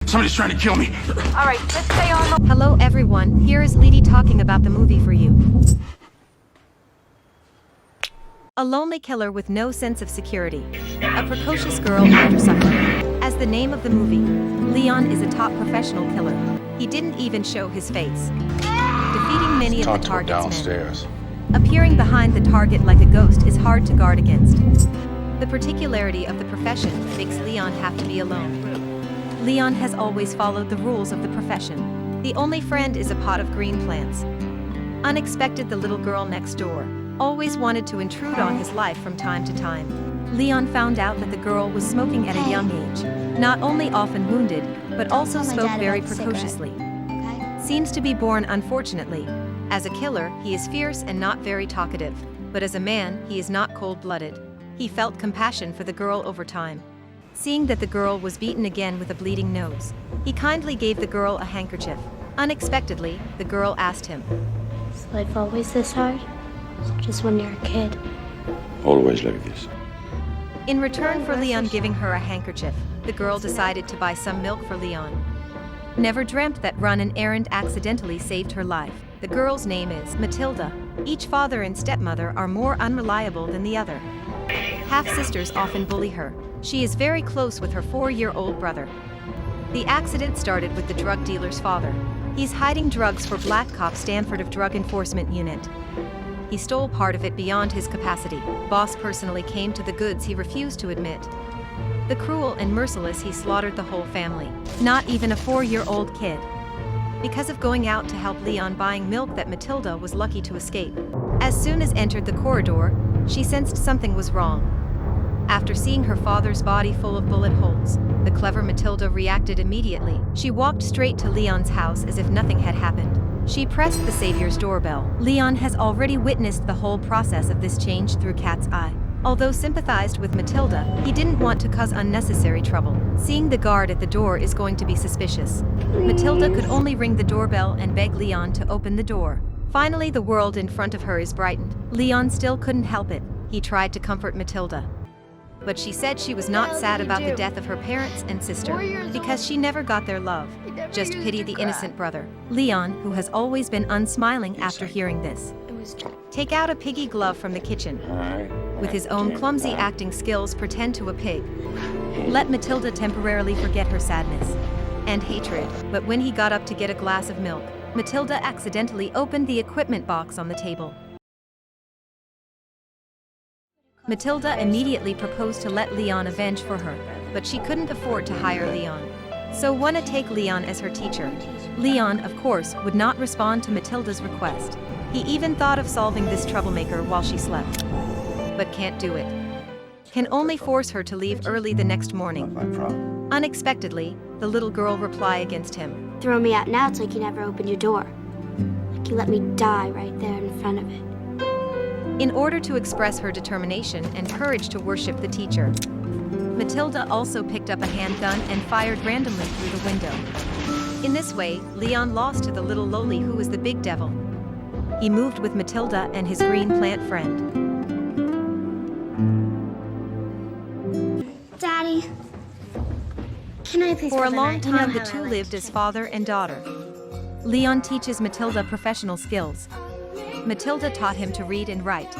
Somebody's trying to kill me. All right, let's stay on the... Hello everyone, here is Leedy talking about the movie for you. A lonely killer with no sense of security. A precocious girl after something. As the name of the movie, Léon is a top professional killer. He didn't even show his face. Defeating many of the target's men. Appearing behind the target like a ghost is hard to guard against. The particularity of the profession makes Léon have to be alone. Léon has always followed the rules of the profession. The only friend is a pot of green plants. Unexpected, the little girl next door always wanted to intrude on his life from time to time. Léon found out that the girl was smoking at a young age. Not only often wounded, but also spoke very precociously. Seems to be born unfortunately. As a killer, he is fierce and not very talkative. But as a man, he is not cold-blooded. He felt compassion for the girl over time. Seeing that the girl was beaten again with a bleeding nose, he kindly gave the girl a handkerchief. Unexpectedly, the girl asked him, "Is life always this hard? Just when you're a kid?" Always like this. In return for Léon giving her a handkerchief, the girl decided to buy some milk for Léon. Never dreamt that run an errand accidentally saved her life. The girl's name is Mathilda. Each father and stepmother are more unreliable than the other. Half-sisters often bully her. She is very close with her 4-year-old brother. The accident started with the drug dealer's father. He's hiding drugs for Black Cop Stanford of Drug Enforcement Unit. He stole part of it beyond his capacity. Boss personally came to the goods he refused to admit. The cruel and merciless, he slaughtered the whole family. Not even a 4-year-old kid. Because of going out to help Léon buying milk that Mathilda was lucky to escape. As soon as entered the corridor, she sensed something was wrong. After seeing her father's body full of bullet holes, the clever Mathilda reacted immediately. She walked straight to Léon's house as if nothing had happened. She pressed the savior's doorbell. Léon has already witnessed the whole process of this change through Cat's eye. Although sympathized with Mathilda, he didn't want to cause unnecessary trouble. Seeing the guard at the door is going to be suspicious. Mathilda could only ring the doorbell and beg Léon to open the door. Finally, the world in front of her is brightened. Léon still couldn't help it. He tried to comfort Mathilda. But she said she was not sad about the death of her parents and sister, because she never got their love. Just pity the innocent brother. Léon, who has always been unsmiling after hearing this, take out a piggy glove from the kitchen. With his own clumsy acting skills, pretend to a pig. Let Mathilda temporarily forget her sadness and hatred. But when he got up to get a glass of milk, Mathilda accidentally opened the equipment box on the table. Mathilda immediately proposed to let Léon avenge for her, but she couldn't afford to hire Léon. So wanna take Léon as her teacher. Léon, of course, would not respond to Mathilda's request. He even thought of solving this troublemaker while she slept. But can't do it. Can only force her to leave early the next morning. Not my problem. Unexpectedly, the little girl replied against him. Throw me out now, it's like you never opened your door. Like you let me die right there in front of it. In order to express her determination and courage to worship the teacher, Mathilda also picked up a handgun and fired randomly through the window. In this way, Léon lost to the little loli who was the big devil. He moved with Mathilda and his green plant friend. Daddy, can I please For a have long night? You know time, the how I two like lived to as do father and daughter. Léon teaches Mathilda professional skills. Mathilda taught him to read and write.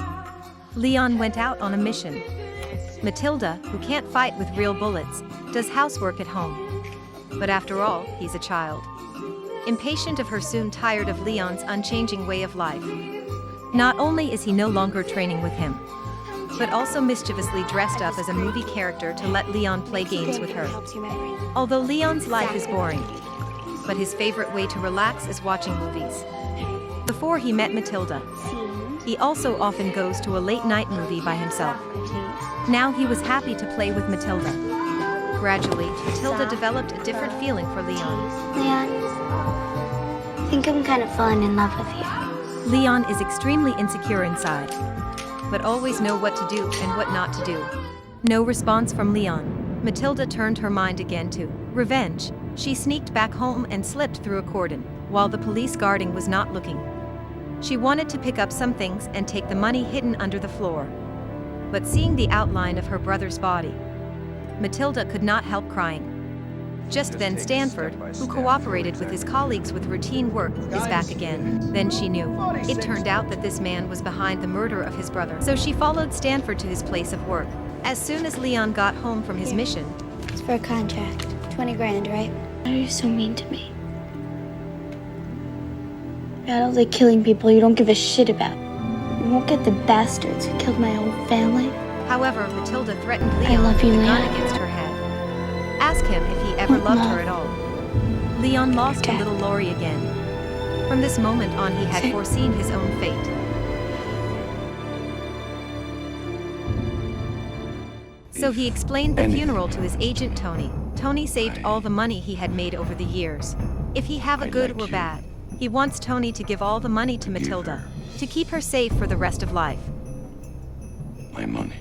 Léon went out on a mission. Mathilda, who can't fight with real bullets, does housework at home. But after all, he's a child. Impatient of her, soon tired of Léon's unchanging way of life. Not only is he no longer training with him, but also mischievously dressed up as a movie character to let Léon play games with her. Helps your memory. Although Léon's life is boring, but his favorite way to relax is watching movies. Before he met Mathilda, he also often goes to a late-night movie by himself. Now he was happy to play with Mathilda. Gradually, Mathilda developed a different feeling for Léon. Léon, I think I'm kind of falling in love with you. Léon is extremely insecure inside, but always know what to do and what not to do. No response from Léon. Mathilda turned her mind again to revenge. She sneaked back home and slipped through a cordon, while the police guarding was not looking. She wanted to pick up some things and take the money hidden under the floor. But seeing the outline of her brother's body, Mathilda could not help crying. Just then Stanford, who cooperated with his colleagues with routine work, is back again. Then she knew. It turned out that this man was behind the murder of his brother. So she followed Stanford to his place of work. As soon as Léon got home from his mission, It's for a contract. 20 grand, right? Why are you so mean to me? You're out there killing people you don't give a shit about. You won't get the bastards who killed my whole family. however, Mathilda threatened I Léon love with you, a gun Léon. against her head. Ask him if he ever loved her at all. Léon lost to Okay. little Laurie again. From this moment on, he had foreseen his own fate. So he explained the funeral to his agent Tony. Tony saved all the money he had made over the years. If he have a good or bad, he wants Tony to give all the money to Mathilda, to keep her safe for the rest of life. My money.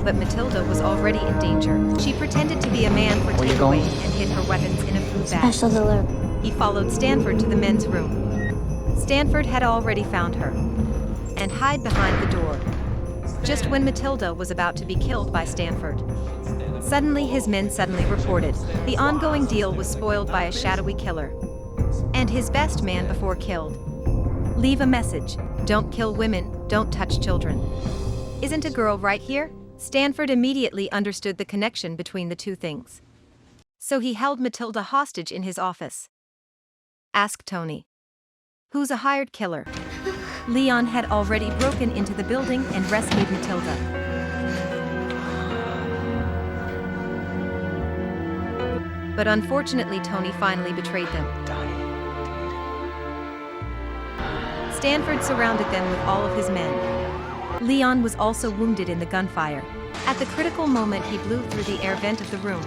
But Mathilda was already in danger. She pretended to be a man for takeaway and hid her weapons in a food bag. Special delivery. He followed Stanford to the men's room. Stanford had already found her and hid behind the door. Just when Mathilda was about to be killed by Stanford, suddenly his men reported. The ongoing deal was spoiled by a shadowy killer. And his best man before killed. Leave a message. Don't kill women, don't touch children. Isn't a girl right here? Stanford immediately understood the connection between the two things. So he held Mathilda hostage in his office. Ask Tony. Who's a hired killer? Léon had already broken into the building and rescued Mathilda. But unfortunately, Tony finally betrayed them. Stanford surrounded them with all of his men. Léon was also wounded in the gunfire. At the critical moment, he blew through the air vent of the room.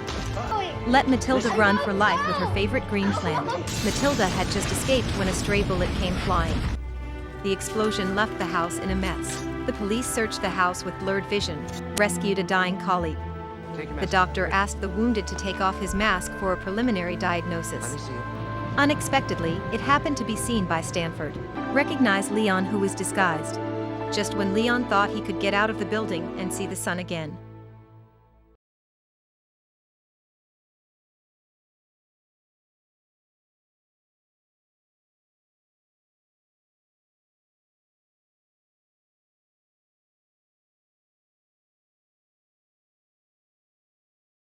Let Mathilda run for life with her favorite green plant. Mathilda had just escaped when a stray bullet came flying. The explosion left the house in a mess. The police searched the house with blurred vision, rescued a dying colleague. The doctor asked the wounded to take off his mask for a preliminary diagnosis. Unexpectedly, it happened to be seen by Stanford. Recognized Léon, who was disguised. Just when Léon thought he could get out of the building and see the sun again.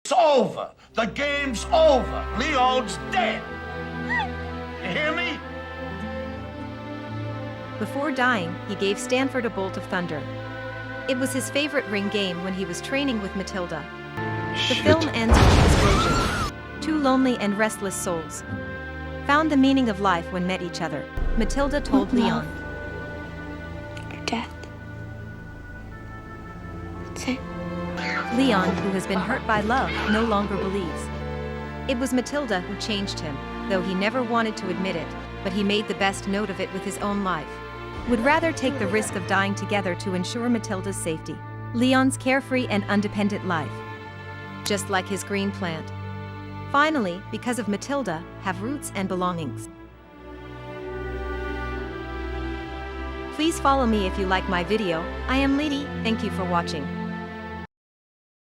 It's over. The game's over. Leon's dead. You hear me? Before dying, he gave Stanford a bolt of thunder. It was his favorite ring game when he was training with Mathilda. The film ends with an explosion. Two lonely and restless souls found the meaning of life when met each other. Mathilda told Léon. Or death. That's it. Léon, who has been hurt by love, no longer believes. It was Mathilda who changed him, though he never wanted to admit it, but he made the best note of it with his own life. Would rather take the risk of dying together to ensure Mathilda's safety. Léon's carefree and independent life. Just like his green plant. Finally, because of Mathilda, have roots and belongings. Please follow me if you like my video. I am Lady, thank you for watching.